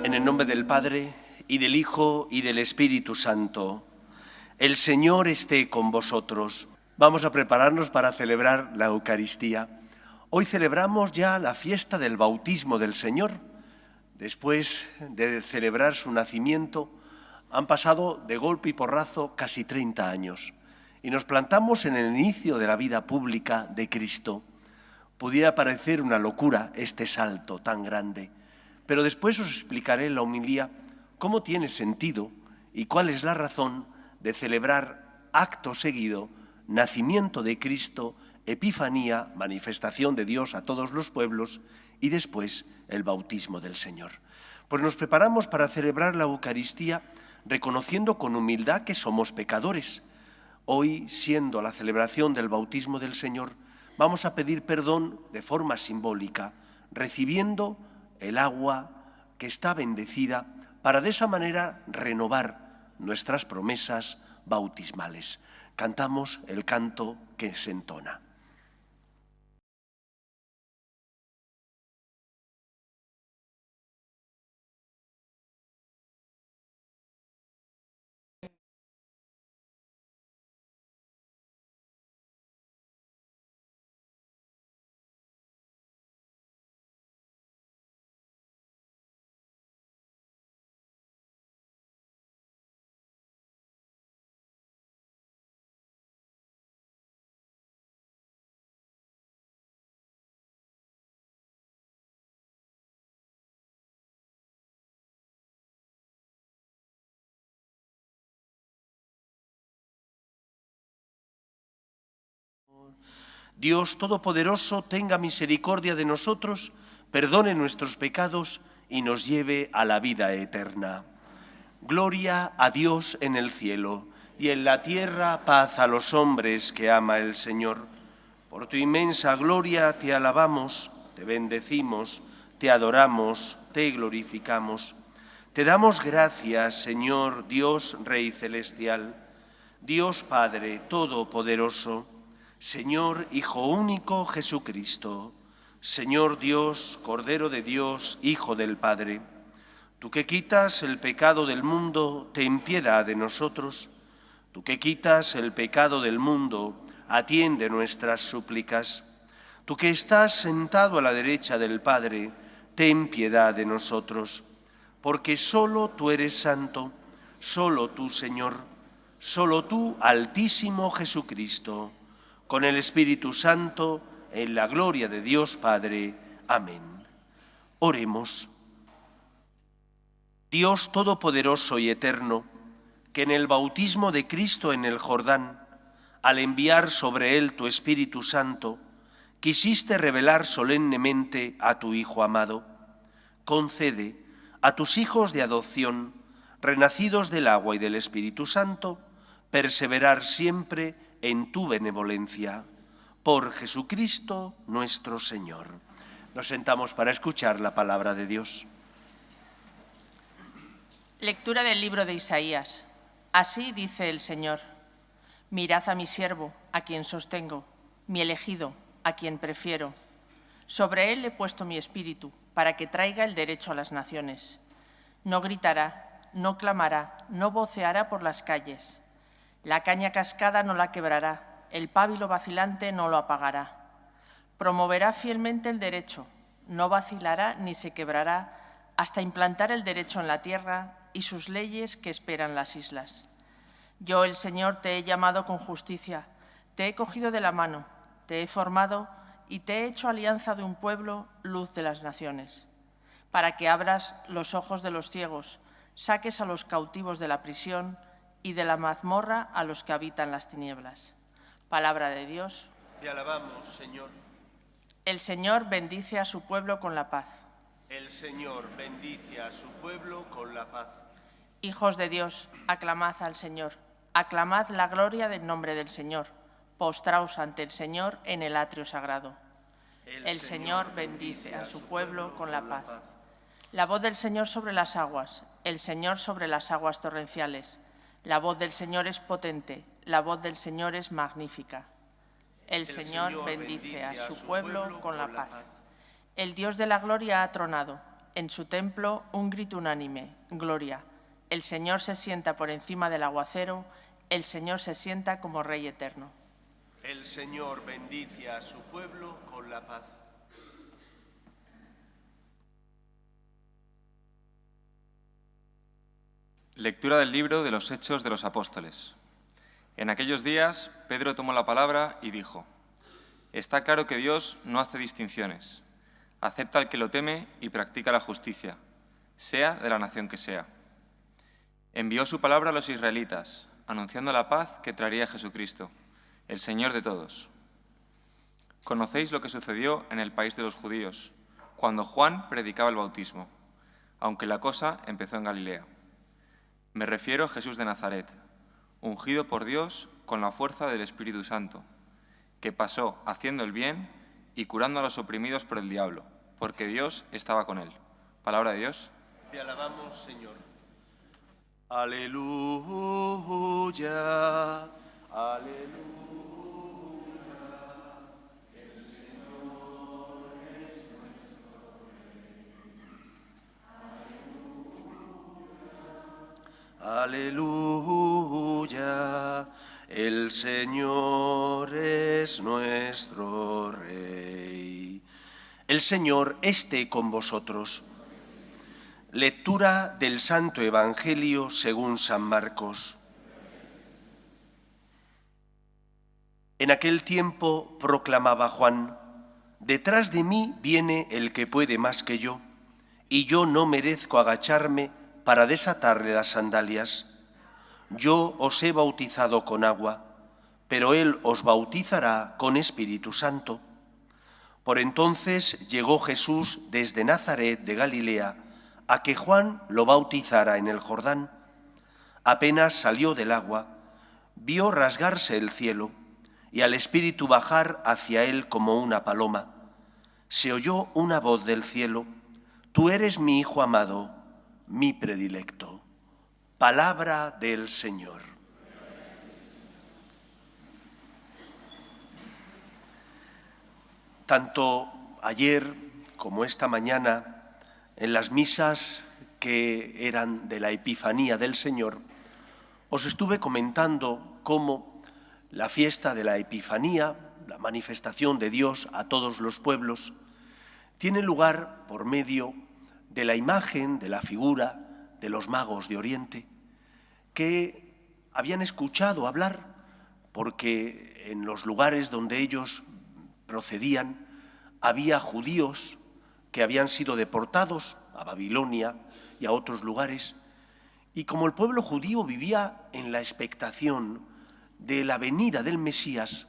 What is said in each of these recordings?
En el nombre del Padre, y del Hijo, y del Espíritu Santo. El Señor esté con vosotros. Vamos a prepararnos para celebrar la Eucaristía. Hoy celebramos ya la fiesta del bautismo del Señor. Después de celebrar su nacimiento, han pasado de golpe y porrazo casi 30 años. Y nos plantamos en el inicio de la vida pública de Cristo. Pudiera parecer una locura este salto tan grande, pero después os explicaré en la homilía cómo tiene sentido y cuál es la razón de celebrar acto seguido nacimiento de Cristo, Epifanía, manifestación de Dios a todos los pueblos, y después el bautismo del Señor. Pues nos preparamos para celebrar la Eucaristía reconociendo con humildad que somos pecadores. Hoy, siendo la celebración del bautismo del Señor, vamos a pedir perdón de forma simbólica, recibiendo el agua que está bendecida para de esa manera renovar nuestras promesas bautismales. Cantamos el canto que se entona. Dios Todopoderoso tenga misericordia de nosotros, perdone nuestros pecados y nos lleve a la vida eterna. Gloria a Dios en el cielo y en la tierra paz a los hombres que ama el Señor. Por tu inmensa gloria te alabamos, te bendecimos, te adoramos, te glorificamos. Te damos gracias, Señor Dios Rey Celestial, Dios Padre Todopoderoso, Señor Hijo único Jesucristo, Señor Dios, Cordero de Dios, Hijo del Padre. Tú que quitas el pecado del mundo, ten piedad de nosotros. Tú que quitas el pecado del mundo, atiende nuestras súplicas. Tú que estás sentado a la derecha del Padre, ten piedad de nosotros. Porque solo tú eres santo, solo tú, Señor, solo tú, Altísimo Jesucristo, con el Espíritu Santo, en la gloria de Dios Padre. Amén. Oremos. Dios Todopoderoso y Eterno, que en el bautismo de Cristo en el Jordán, al enviar sobre él tu Espíritu Santo, quisiste revelar solemnemente a tu Hijo amado, concede a tus hijos de adopción, renacidos del agua y del Espíritu Santo, perseverar siempre en tu benevolencia. Por Jesucristo nuestro Señor. Nos sentamos para escuchar la palabra de Dios. Lectura del libro de Isaías. Así dice el Señor: mirad a mi siervo, a quien sostengo, mi elegido, a quien prefiero. Sobre él he puesto mi espíritu, para que traiga el derecho a las naciones. No gritará, no clamará, no voceará por las calles. La caña cascada no la quebrará, el pábilo vacilante no lo apagará. Promoverá fielmente el derecho, no vacilará ni se quebrará, hasta implantar el derecho en la tierra y sus leyes que esperan las islas. Yo, el Señor, te he llamado con justicia, te he cogido de la mano, te he formado y te he hecho alianza de un pueblo, luz de las naciones, para que abras los ojos de los ciegos, saques a los cautivos de la prisión y de la mazmorra a los que habitan las tinieblas. Palabra de Dios. Te alabamos, Señor. El Señor bendice a su pueblo con la paz. El Señor bendice a su pueblo con la paz. Hijos de Dios, aclamad al Señor, aclamad la gloria del nombre del Señor, postraos ante el Señor en el atrio sagrado. El Señor bendice a su pueblo con la paz. La voz del Señor sobre las aguas, el Señor sobre las aguas torrenciales. La voz del Señor es potente, la voz del Señor es magnífica. El Señor bendice a su pueblo con la paz. El Dios de la gloria ha tronado, En su templo, un grito unánime, gloria. El Señor se sienta por encima del aguacero, el Señor se sienta como Rey eterno. El Señor bendice a su pueblo con la paz. Lectura del libro de los Hechos de los Apóstoles. En aquellos días, Pedro tomó la palabra y dijo: Está claro que Dios no hace distinciones. Acepta al que lo teme y practica la justicia, sea de la nación que sea. Envió su palabra a los israelitas, anunciando la paz que traería Jesucristo, el Señor de todos. Conocéis lo que sucedió en el país de los judíos, cuando Juan predicaba el bautismo, aunque la cosa empezó en Galilea. Me refiero a Jesús de Nazaret, ungido por Dios con la fuerza del Espíritu Santo, que pasó haciendo el bien y curando a los oprimidos por el diablo, porque Dios estaba con él. Palabra de Dios. Te alabamos, Señor. Aleluya, aleluya. Aleluya, el Señor es nuestro Rey. El Señor esté con vosotros. Lectura del Santo Evangelio según San Marcos. En aquel tiempo proclamaba Juan: Detrás de mí viene el que puede más que yo, y yo no merezco agacharme para desatarle las sandalias. Yo os he bautizado con agua, pero él os bautizará con Espíritu Santo. Por entonces llegó Jesús desde Nazaret de Galilea a que Juan lo bautizara en el Jordán. Apenas salió del agua, vio rasgarse el cielo y al Espíritu bajar hacia él como una paloma. Se oyó una voz del cielo: Tú eres mi Hijo amado, mi predilecto. Palabra del Señor. Tanto ayer como esta mañana, en las misas que eran de la Epifanía del Señor, os estuve comentando cómo la fiesta de la Epifanía, la manifestación de Dios a todos los pueblos, tiene lugar por medio de la imagen, de la figura de los magos de Oriente, que habían escuchado hablar, porque en los lugares donde ellos procedían había judíos que habían sido deportados a Babilonia y a otros lugares, y como el pueblo judío vivía en la expectación de la venida del Mesías,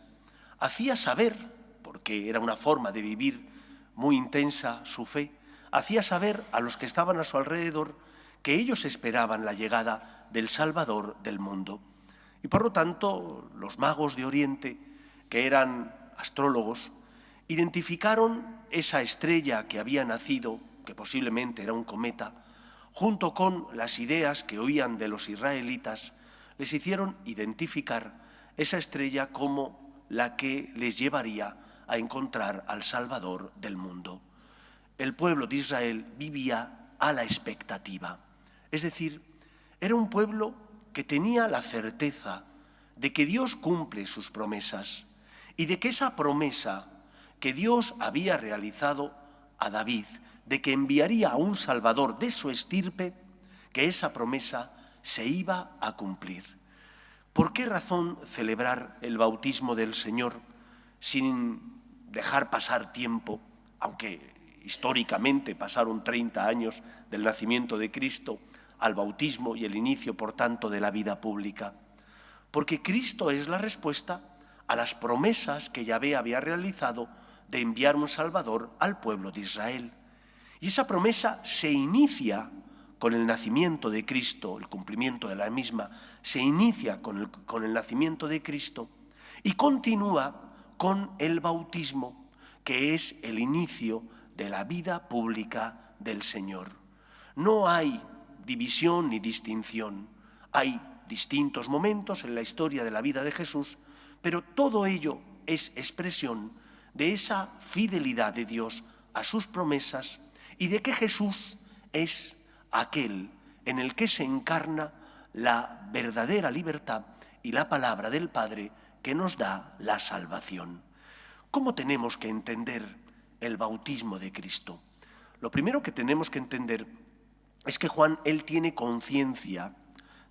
hacía saber, porque era una forma de vivir muy intensa su fe, hacía saber a los que estaban a su alrededor que ellos esperaban la llegada del Salvador del mundo. Y por lo tanto, los magos de Oriente, que eran astrólogos, identificaron esa estrella que había nacido, que posiblemente era un cometa, junto con las ideas que oían de los israelitas, les hicieron identificar esa estrella como la que les llevaría a encontrar al Salvador del mundo. El pueblo de Israel vivía a la expectativa. Es decir, era un pueblo que tenía la certeza de que Dios cumple sus promesas y de que esa promesa que Dios había realizado a David, de que enviaría a un Salvador de su estirpe, que esa promesa se iba a cumplir. ¿Por qué razón celebrar el bautismo del Señor sin dejar pasar tiempo, aunque históricamente pasaron 30 años del nacimiento de Cristo al bautismo y el inicio, por tanto, de la vida pública? Porque Cristo es la respuesta a las promesas que Yahvé había realizado de enviar un Salvador al pueblo de Israel. Y esa promesa se inicia con el nacimiento de Cristo, el cumplimiento de la misma, se inicia con el nacimiento de Cristo y continúa con el bautismo, que es el inicio de la vida pública del Señor. No hay división ni distinción, hay distintos momentos en la historia de la vida de Jesús, pero todo ello es expresión de esa fidelidad de Dios a sus promesas y de que Jesús es aquel en el que se encarna la verdadera libertad y la palabra del Padre que nos da la salvación. ¿Cómo tenemos que entender el bautismo de Cristo? Lo primero que tenemos que entender es que Juan, él tiene conciencia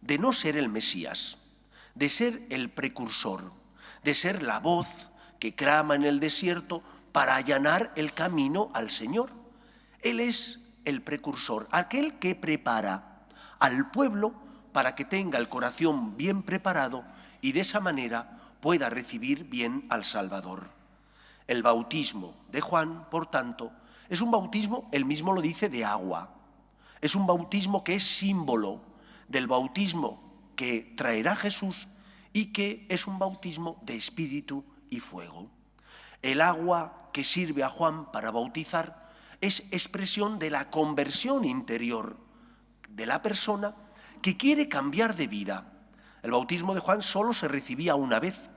de no ser el Mesías, de ser el precursor, de ser la voz que clama en el desierto para allanar el camino al Señor. Él es el precursor, aquel que prepara al pueblo para que tenga el corazón bien preparado y de esa manera pueda recibir bien al Salvador. El bautismo de Juan, por tanto, es un bautismo, él mismo lo dice, de agua. Es un bautismo que es símbolo del bautismo que traerá Jesús y que es un bautismo de espíritu y fuego. El agua que sirve a Juan para bautizar es expresión de la conversión interior de la persona que quiere cambiar de vida. El bautismo de Juan solo se recibía una vez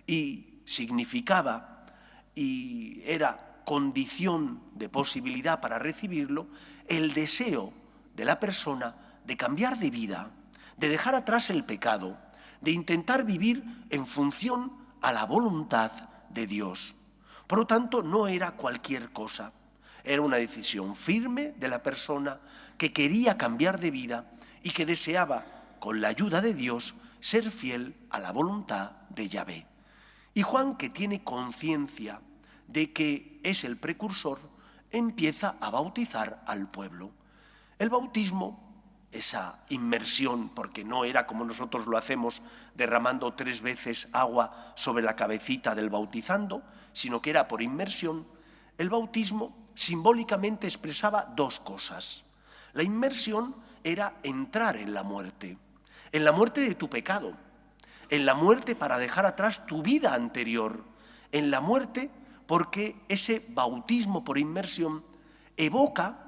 y significaba y era condición de posibilidad para recibirlo el deseo de la persona de cambiar de vida, de dejar atrás el pecado, de intentar vivir en función a la voluntad de Dios. Por lo tanto, no era cualquier cosa, era una decisión firme de la persona que quería cambiar de vida y que deseaba, con la ayuda de Dios, ser fiel a la voluntad de Yahvé. Y Juan, que tiene conciencia de que es el precursor, empieza a bautizar al pueblo. El bautismo, esa inmersión, porque no era como nosotros lo hacemos, derramando 3 veces agua sobre la cabecita del bautizando, sino que era por inmersión. El bautismo simbólicamente expresaba 2 cosas. La inmersión era entrar en la muerte de tu pecado, en la muerte para dejar atrás tu vida anterior, en la muerte porque ese bautismo por inmersión evoca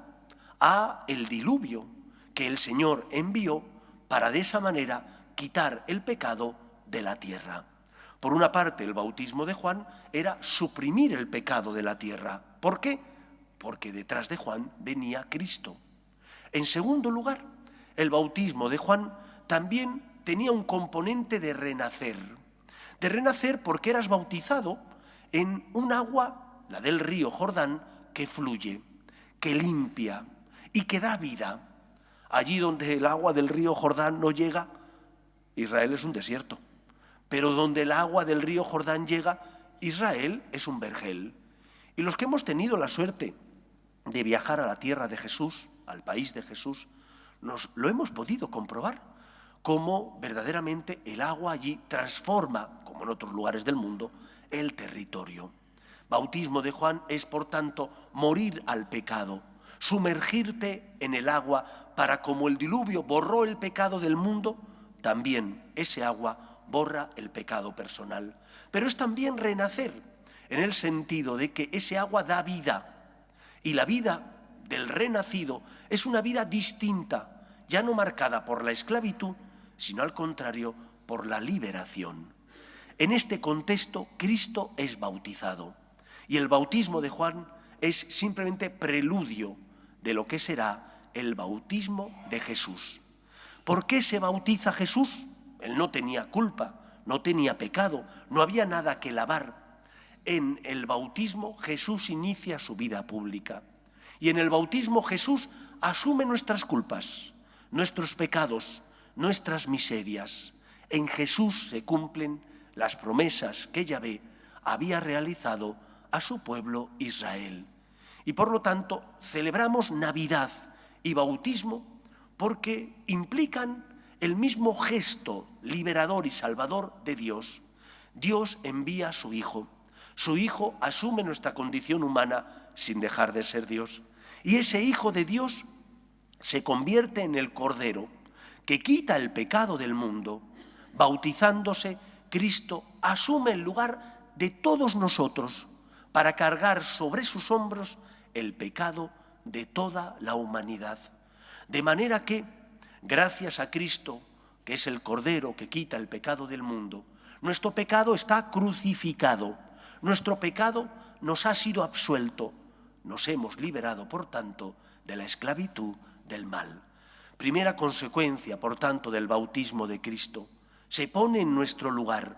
a el diluvio que el Señor envió para de esa manera quitar el pecado de la tierra. Por una parte, el bautismo de Juan era suprimir el pecado de la tierra. ¿Por qué? Porque detrás de Juan venía Cristo. En segundo lugar, el bautismo de Juan también tenía un componente de renacer porque eras bautizado en un agua, la del río Jordán, que fluye, que limpia y que da vida. Allí donde el agua del río Jordán no llega, Israel es un desierto. Pero donde el agua del río Jordán llega, Israel es un vergel. Y los que hemos tenido la suerte de viajar a la tierra de Jesús, al país de Jesús, nos lo hemos podido comprobar, cómo verdaderamente el agua allí transforma, como en otros lugares del mundo, el territorio. Bautismo de Juan es, por tanto, morir al pecado, sumergirte en el agua para, como el diluvio borró el pecado del mundo, también ese agua borra el pecado personal. Pero es también renacer, en el sentido de que ese agua da vida, y la vida del renacido es una vida distinta, ya no marcada por la esclavitud, sino al contrario, por la liberación. En este contexto, Cristo es bautizado, y el bautismo de Juan es simplemente preludio de lo que será el bautismo de Jesús. ¿Por qué se bautiza Jesús? Él no tenía culpa, no tenía pecado, no había nada que lavar. En el bautismo Jesús inicia su vida pública, y en el bautismo Jesús asume nuestras culpas, nuestros pecados, nuestras miserias. En Jesús se cumplen las promesas que Yahvé había realizado a su pueblo Israel. Y por lo tanto celebramos Navidad y bautismo porque implican el mismo gesto liberador y salvador de Dios. Dios envía a su Hijo. Su Hijo asume nuestra condición humana sin dejar de ser Dios. Y ese Hijo de Dios se convierte en el Cordero que quita el pecado del mundo. Bautizándose, Cristo asume el lugar de todos nosotros para cargar sobre sus hombros el pecado de toda la humanidad. De manera que, gracias a Cristo, que es el Cordero que quita el pecado del mundo, nuestro pecado está crucificado, nuestro pecado nos ha sido absuelto, nos hemos liberado, por tanto, de la esclavitud del mal. Primera consecuencia, por tanto, del bautismo de Cristo. Se pone en nuestro lugar.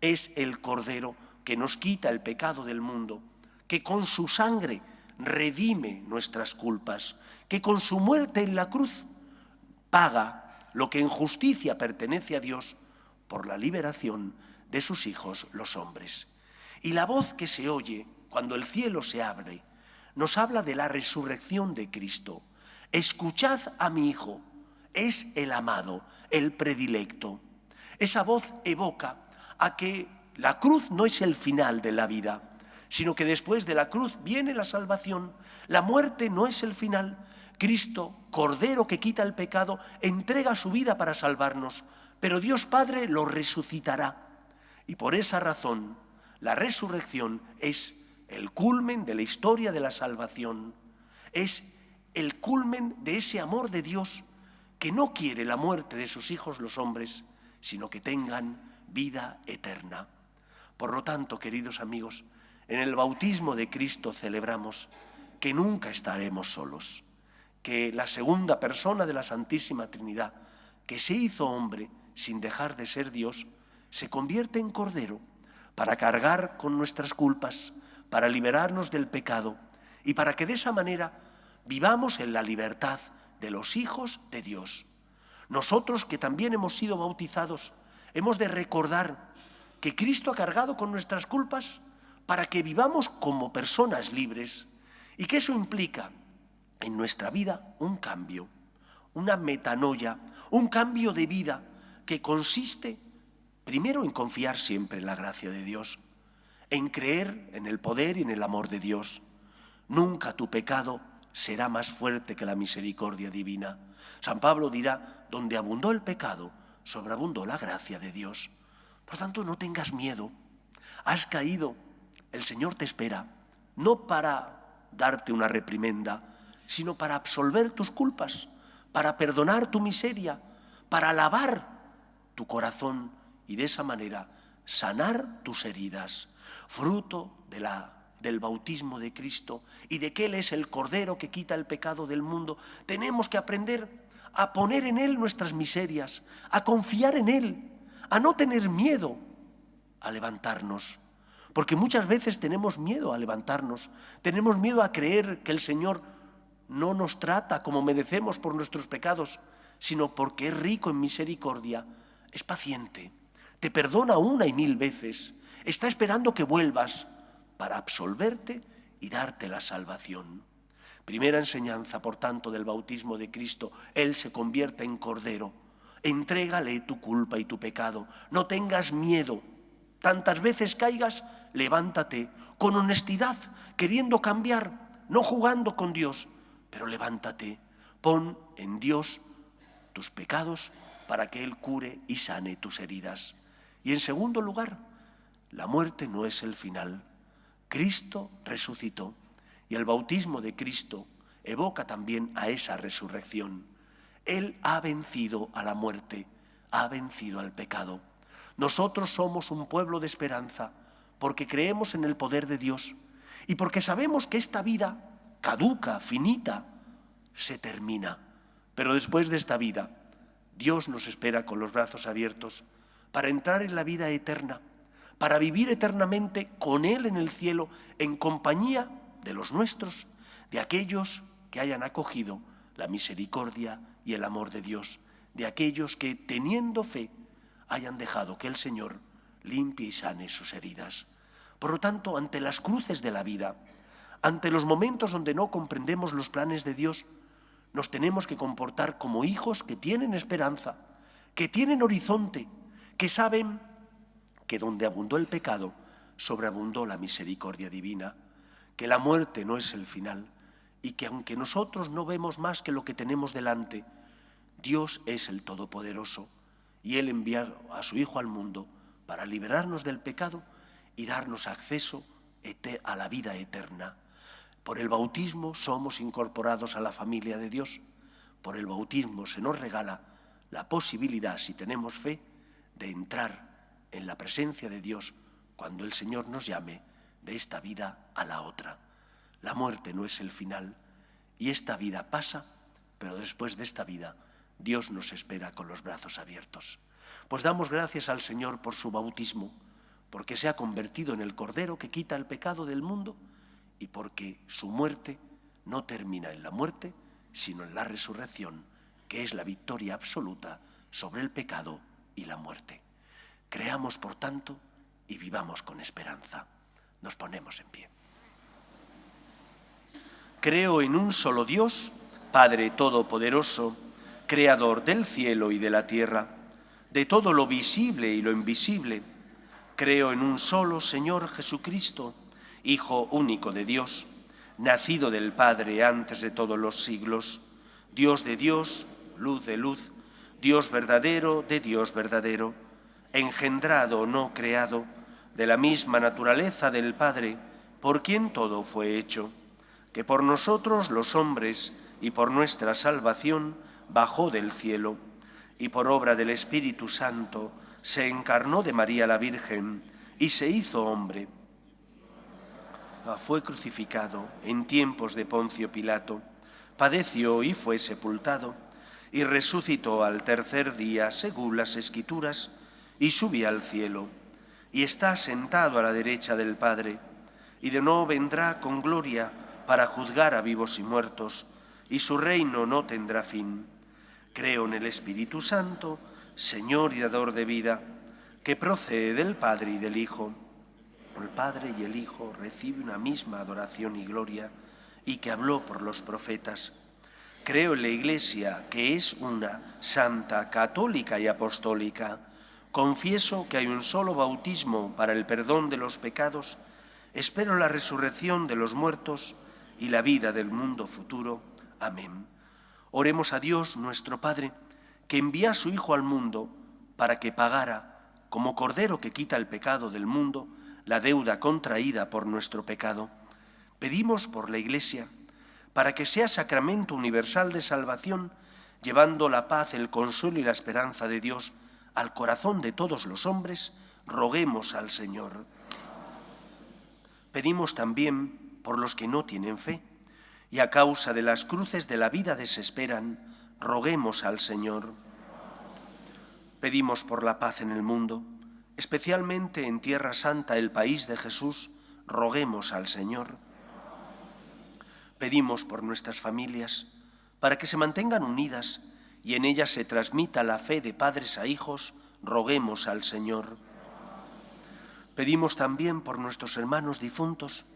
Es el Cordero que nos quita el pecado del mundo, que con su sangre redime nuestras culpas, que con su muerte en la cruz paga lo que en justicia pertenece a Dios por la liberación de sus hijos los hombres. Y la voz que se oye cuando el cielo se abre nos habla de la resurrección de Cristo. Escuchad a mi Hijo, es el amado, el predilecto. Esa voz evoca a que la cruz no es el final de la vida, sino que después de la cruz viene la salvación. La muerte no es el final. Cristo, Cordero que quita el pecado, entrega su vida para salvarnos, pero Dios Padre lo resucitará. Y por esa razón, la resurrección es el culmen de la historia de la salvación. Es el culmen de ese amor de Dios que no quiere la muerte de sus hijos los hombres, sino que tengan vida eterna. Por lo tanto, queridos amigos, en el bautismo de Cristo celebramos que nunca estaremos solos, que la segunda persona de la Santísima Trinidad, que se hizo hombre sin dejar de ser Dios, se convierte en Cordero para cargar con nuestras culpas, para liberarnos del pecado y para que de esa manera vivamos en la libertad de los hijos de Dios. Nosotros que también hemos sido bautizados, hemos de recordar que Cristo ha cargado con nuestras culpas para que vivamos como personas libres y que eso implica en nuestra vida un cambio, una metanoia, un cambio de vida que consiste primero en confiar siempre en la gracia de Dios, en creer en el poder y en el amor de Dios. Nunca tu pecado será más fuerte que la misericordia divina. San Pablo dirá, donde abundó el pecado, sobreabundó la gracia de Dios. Por tanto, no tengas miedo. Has caído, el Señor te espera, no para darte una reprimenda, sino para absolver tus culpas, para perdonar tu miseria, para lavar tu corazón y de esa manera sanar tus heridas, fruto del bautismo de Cristo y de que Él es el Cordero que quita el pecado del mundo. Tenemos que aprender a poner en Él nuestras miserias, a confiar en Él, a no tener miedo a levantarnos, porque muchas veces tenemos miedo a levantarnos, tenemos miedo a creer que el Señor no nos trata como merecemos por nuestros pecados, sino porque es rico en misericordia, es paciente, te perdona 1 y 1000 veces, está esperando que vuelvas para absolverte y darte la salvación. Primera enseñanza, por tanto, del bautismo de Cristo, Él se convierte en Cordero. Entrégale tu culpa y tu pecado, no tengas miedo. Tantas veces caigas, levántate con honestidad, queriendo cambiar, no jugando con Dios, pero levántate, pon en Dios tus pecados para que Él cure y sane tus heridas. Y en segundo lugar, la muerte no es el final. Cristo resucitó y el bautismo de Cristo evoca también a esa resurrección. Él ha vencido a la muerte, ha vencido al pecado. Nosotros somos un pueblo de esperanza porque creemos en el poder de Dios y porque sabemos que esta vida caduca, finita, se termina. Pero después de esta vida, Dios nos espera con los brazos abiertos para entrar en la vida eterna, para vivir eternamente con Él en el cielo, en compañía de los nuestros, de aquellos que hayan acogido la misericordia y el amor de Dios, de aquellos que, teniendo fe, hayan dejado que el Señor limpie y sane sus heridas. Por lo tanto, ante las cruces de la vida, ante los momentos donde no comprendemos los planes de Dios, nos tenemos que comportar como hijos que tienen esperanza, que tienen horizonte, que saben que donde abundó el pecado, sobreabundó la misericordia divina, que la muerte no es el final y que aunque nosotros no vemos más que lo que tenemos delante, Dios es el Todopoderoso y Él envía a su Hijo al mundo para liberarnos del pecado y darnos acceso a la vida eterna. Por el bautismo somos incorporados a la familia de Dios. Por el bautismo se nos regala la posibilidad, si tenemos fe, de entrar en la presencia de Dios cuando el Señor nos llame de esta vida a la otra. La muerte no es el final y esta vida pasa pero después de esta vida Dios nos espera con los brazos abiertos. Pues damos gracias al Señor por su bautismo, porque se ha convertido en el Cordero que quita el pecado del mundo y porque su muerte no termina en la muerte, sino en la resurrección, que es la victoria absoluta sobre el pecado y la muerte. Creamos, por tanto, y vivamos con esperanza. Nos ponemos en pie. Creo en un solo Dios, Padre Todopoderoso, Creador del cielo y de la tierra, de todo lo visible y lo invisible. Creo en un solo Señor Jesucristo, Hijo único de Dios, nacido del Padre antes de todos los siglos, Dios de Dios, luz de luz, Dios verdadero de Dios verdadero, engendrado, no creado, de la misma naturaleza del Padre, por quien todo fue hecho, que por nosotros los hombres y por nuestra salvación bajó del cielo, y por obra del Espíritu Santo se encarnó de María la Virgen y se hizo hombre. Fue crucificado en tiempos de Poncio Pilato, padeció y fue sepultado, y resucitó al tercer día según las Escrituras, y subió al cielo, y está sentado a la derecha del Padre, y de nuevo vendrá con gloria para juzgar a vivos y muertos, y su reino no tendrá fin. Creo en el Espíritu Santo, Señor y dador de vida, que procede del Padre y del Hijo. El Padre y el Hijo reciben una misma adoración y gloria, y que habló por los profetas. Creo en la Iglesia, que es una, santa, católica y apostólica. Confieso que hay un solo bautismo para el perdón de los pecados. Espero la resurrección de los muertos y la vida del mundo futuro. Amén. Oremos a Dios, nuestro Padre, que envía a su Hijo al mundo para que pagara, como Cordero que quita el pecado del mundo, la deuda contraída por nuestro pecado. Pedimos por la Iglesia, para que sea sacramento universal de salvación, llevando la paz, el consuelo y la esperanza de Dios al corazón de todos los hombres, roguemos al Señor. Pedimos también por los que no tienen fe y a causa de las cruces de la vida desesperan, roguemos al Señor. Pedimos por la paz en el mundo, especialmente en Tierra Santa, el país de Jesús, roguemos al Señor. Pedimos por nuestras familias, para que se mantengan unidas y en ellas se transmita la fe de padres a hijos, roguemos al Señor. Pedimos también por nuestros hermanos difuntos,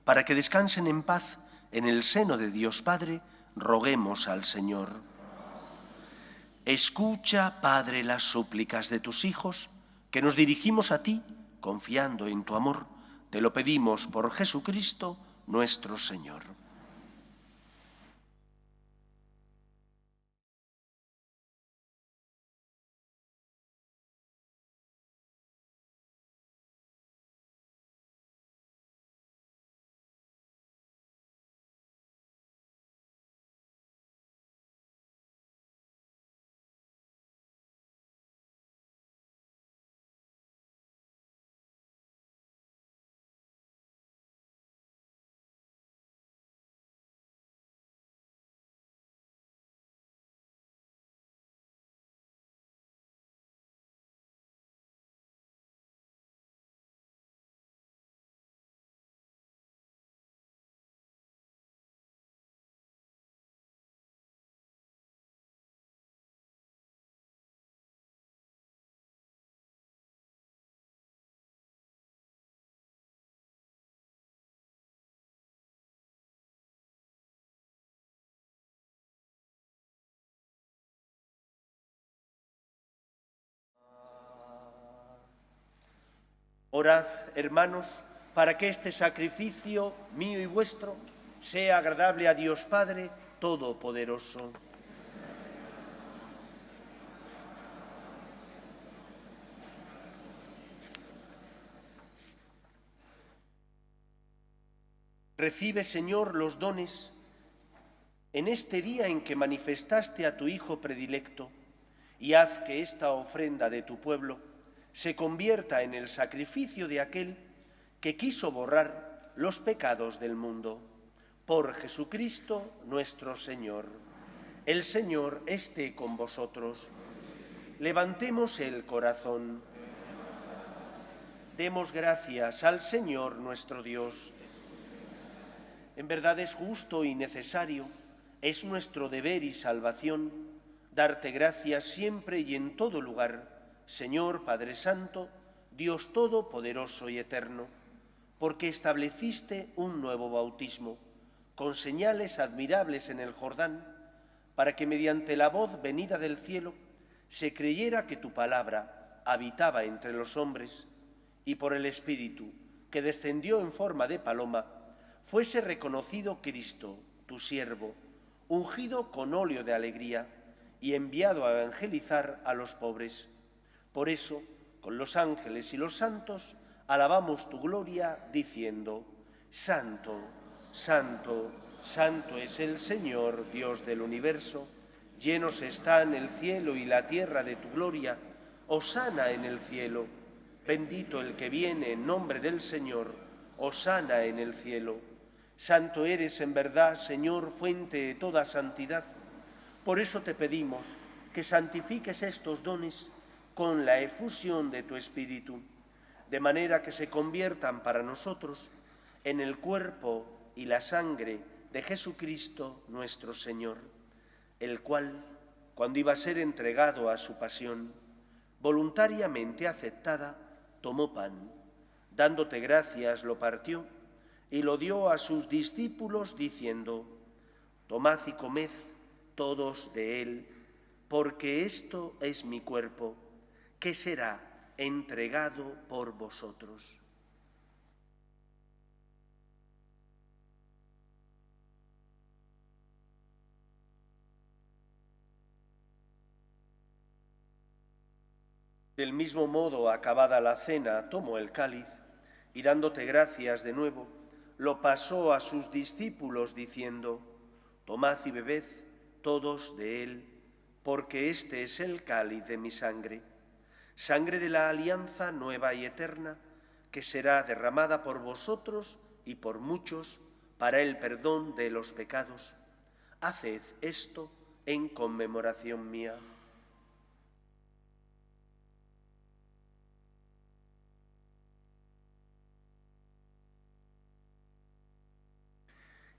para que descansen en paz en el seno de Dios Padre, roguemos al Señor. Escucha, Padre, las súplicas de tus hijos, que nos dirigimos a ti, confiando en tu amor. Te lo pedimos por Jesucristo, nuestro Señor. Orad, hermanos, para que este sacrificio mío y vuestro sea agradable a Dios Padre Todopoderoso. Recibe, Señor, los dones en este día en que manifestaste a tu Hijo predilecto y haz que esta ofrenda de tu pueblo se convierta en el sacrificio de aquel que quiso borrar los pecados del mundo. Por Jesucristo nuestro Señor. El Señor esté con vosotros. Levantemos el corazón. Demos gracias al Señor nuestro Dios. En verdad es justo y necesario, es nuestro deber y salvación, darte gracias siempre y en todo lugar, Señor Padre Santo, Dios Todopoderoso y Eterno, porque estableciste un nuevo bautismo, con señales admirables en el Jordán, para que mediante la voz venida del cielo se creyera que tu palabra habitaba entre los hombres, y por el Espíritu, que descendió en forma de paloma, fuese reconocido Cristo, tu siervo, ungido con óleo de alegría y enviado a evangelizar a los pobres. Por eso, con los ángeles y los santos, alabamos tu gloria, diciendo: Santo, Santo, Santo es el Señor, Dios del universo. Llenos están el cielo y la tierra de tu gloria. Hosana en el cielo. Bendito el que viene en nombre del Señor. Hosana en el cielo. Santo eres en verdad, Señor, fuente de toda santidad. Por eso te pedimos que santifiques estos dones con la efusión de tu Espíritu, de manera que se conviertan para nosotros en el cuerpo y la sangre de Jesucristo nuestro Señor, el cual, cuando iba a ser entregado a su pasión, voluntariamente aceptada, tomó pan, dándote gracias, lo partió y lo dio a sus discípulos, diciendo: Tomad y comed todos de él, porque esto es mi cuerpo, que será entregado por vosotros. Del mismo modo, acabada la cena, tomó el cáliz y, dándote gracias de nuevo, lo pasó a sus discípulos, diciendo: Tomad y bebed todos de él, porque este es el cáliz de mi sangre, sangre de la alianza nueva y eterna, que será derramada por vosotros y por muchos para el perdón de los pecados. Haced esto en conmemoración mía.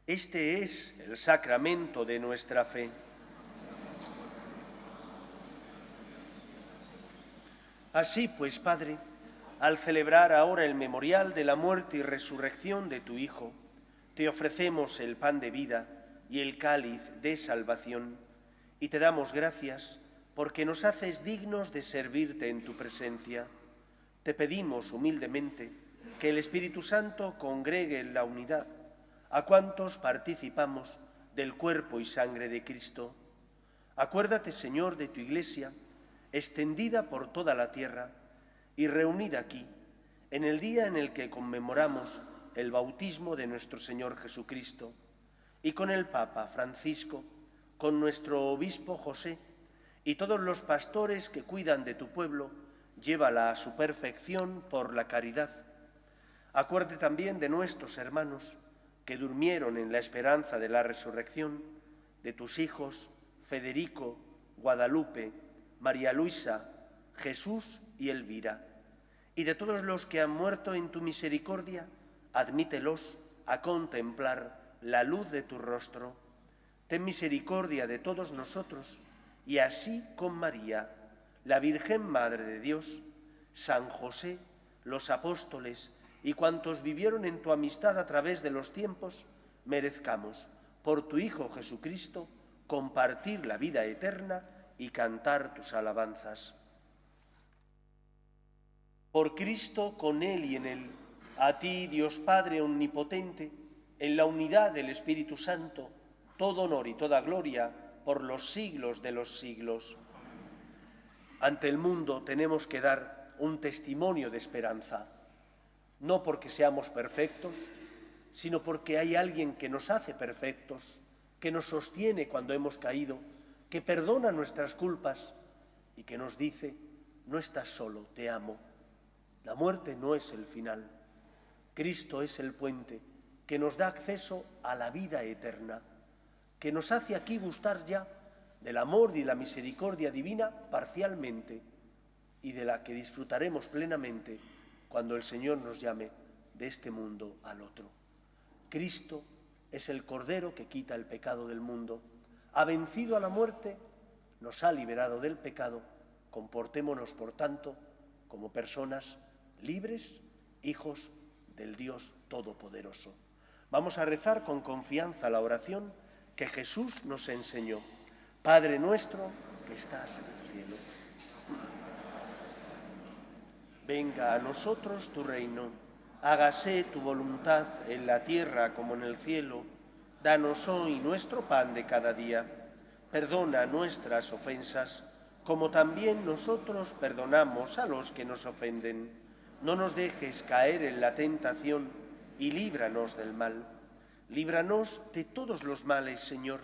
Este es el sacramento de nuestra fe. Así pues, Padre, al celebrar ahora el memorial de la muerte y resurrección de tu Hijo, te ofrecemos el pan de vida y el cáliz de salvación, y te damos gracias porque nos haces dignos de servirte en tu presencia. Te pedimos humildemente que el Espíritu Santo congregue en la unidad a cuantos participamos del cuerpo y sangre de Cristo. Acuérdate, Señor, de tu Iglesia, extendida por toda la tierra y reunida aquí, en el día en el que conmemoramos el bautismo de nuestro Señor Jesucristo, y con el Papa Francisco, con nuestro obispo José y todos los pastores que cuidan de tu pueblo, llévala a su perfección por la caridad. Acuérdate también de nuestros hermanos que durmieron en la esperanza de la resurrección, de tus hijos Federico, Guadalupe, María Luisa, Jesús y Elvira, y de todos los que han muerto en tu misericordia, admítelos a contemplar la luz de tu rostro. Ten misericordia de todos nosotros, y así con María, la Virgen Madre de Dios, San José, los apóstoles y cuantos vivieron en tu amistad a través de los tiempos, merezcamos, por tu Hijo Jesucristo, compartir la vida eterna y cantar tus alabanzas. Por Cristo, con Él y en Él, a ti, Dios Padre omnipotente, en la unidad del Espíritu Santo, todo honor y toda gloria por los siglos de los siglos. Ante el mundo tenemos que dar un testimonio de esperanza, no porque seamos perfectos, sino porque hay alguien que nos hace perfectos, que nos sostiene cuando hemos caído, que perdona nuestras culpas y que nos dice: no estás solo, te amo. La muerte no es el final. Cristo es el puente que nos da acceso a la vida eterna, que nos hace aquí gustar ya del amor y la misericordia divina parcialmente y de la que disfrutaremos plenamente cuando el Señor nos llame de este mundo al otro. Cristo es el Cordero que quita el pecado del mundo, ha vencido a la muerte, nos ha liberado del pecado. Comportémonos, por tanto, como personas libres, hijos del Dios Todopoderoso. Vamos a rezar con confianza la oración que Jesús nos enseñó. Padre nuestro que estás en el cielo, venga a nosotros tu reino, hágase tu voluntad en la tierra como en el cielo. Danos hoy nuestro pan de cada día. Perdona nuestras ofensas, como también nosotros perdonamos a los que nos ofenden. No nos dejes caer en la tentación y líbranos del mal. Líbranos de todos los males, Señor,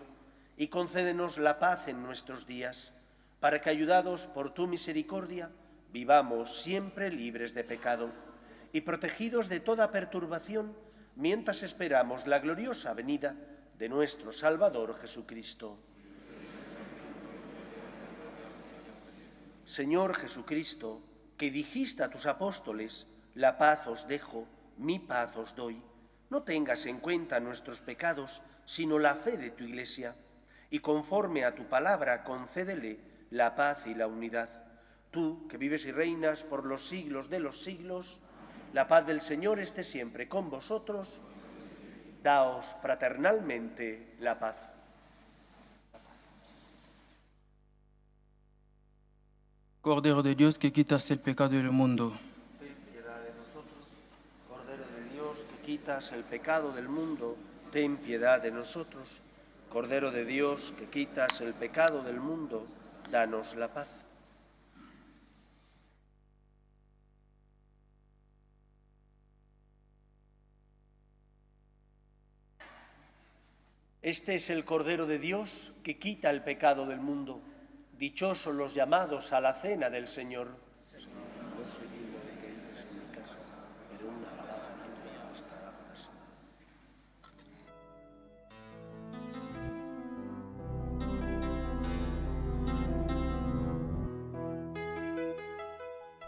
y concédenos la paz en nuestros días, para que, ayudados por tu misericordia, vivamos siempre libres de pecado y protegidos de toda perturbación, mientras esperamos la gloriosa venida de nuestro Salvador Jesucristo. Señor Jesucristo, que dijiste a tus apóstoles, la paz os dejo, mi paz os doy, no tengas en cuenta nuestros pecados, sino la fe de tu Iglesia, y conforme a tu palabra concédele la paz y la unidad. Tú, que vives y reinas por los siglos de los siglos, la paz del Señor esté siempre con vosotros. Daos fraternalmente la paz. Cordero de Dios que quitas el pecado del mundo. Ten piedad de nosotros. Cordero de Dios que quitas el pecado del mundo, ten piedad de nosotros. Cordero de Dios que quitas el pecado del mundo, danos la paz. Este es el Cordero de Dios que quita el pecado del mundo. Dichosos los llamados a la cena del Señor. Señor, no soy digno de que entres en mi casa, pero una palabra tuya bastará para siempre.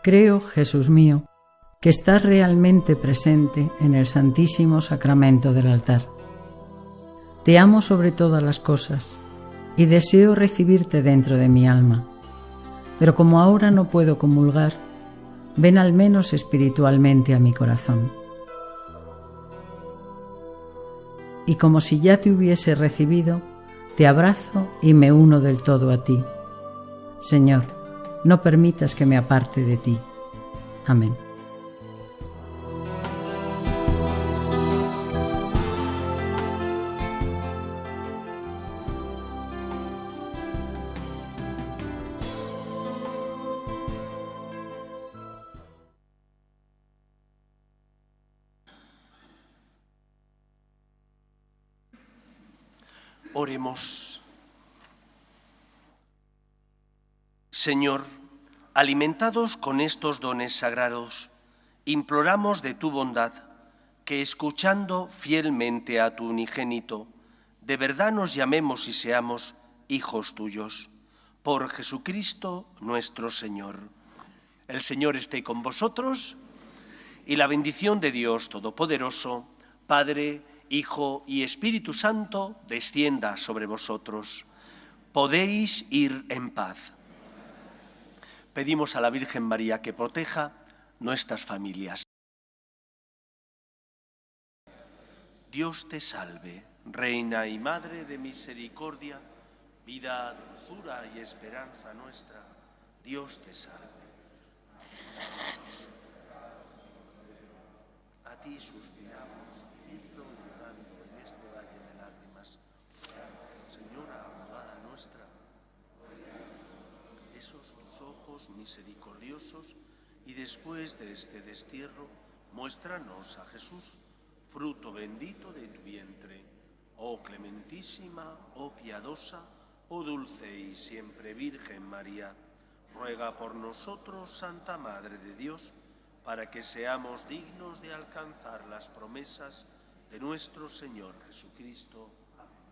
Creo, Jesús mío, que estás realmente presente en el Santísimo Sacramento del altar. Te amo sobre todas las cosas y deseo recibirte dentro de mi alma. Pero como ahora no puedo comulgar, ven al menos espiritualmente a mi corazón. Y como si ya te hubiese recibido, te abrazo y me uno del todo a ti. Señor, no permitas que me aparte de ti. Amén. Oremos. Señor, alimentados con estos dones sagrados, imploramos de tu bondad que, escuchando fielmente a tu unigénito, de verdad nos llamemos y seamos hijos tuyos. Por Jesucristo nuestro Señor. El Señor esté con vosotros y la bendición de Dios Todopoderoso, Padre, Hijo y Espíritu Santo, descienda sobre vosotros. Podéis ir en paz. Pedimos a la Virgen María que proteja nuestras familias. Dios te salve, Reina y Madre de misericordia, vida, dulzura y esperanza nuestra. Dios te salve. A ti suspiramos, viviendo y llorando en este valle de lágrimas. Señora, abogada nuestra, esos tus ojos misericordiosos, y después de este destierro, muéstranos a Jesús, fruto bendito de tu vientre. Oh clementísima, oh piadosa, oh dulce y siempre Virgen María, ruega por nosotros, Santa Madre de Dios, para que seamos dignos de alcanzar las promesas de nuestro Señor Jesucristo. Amén.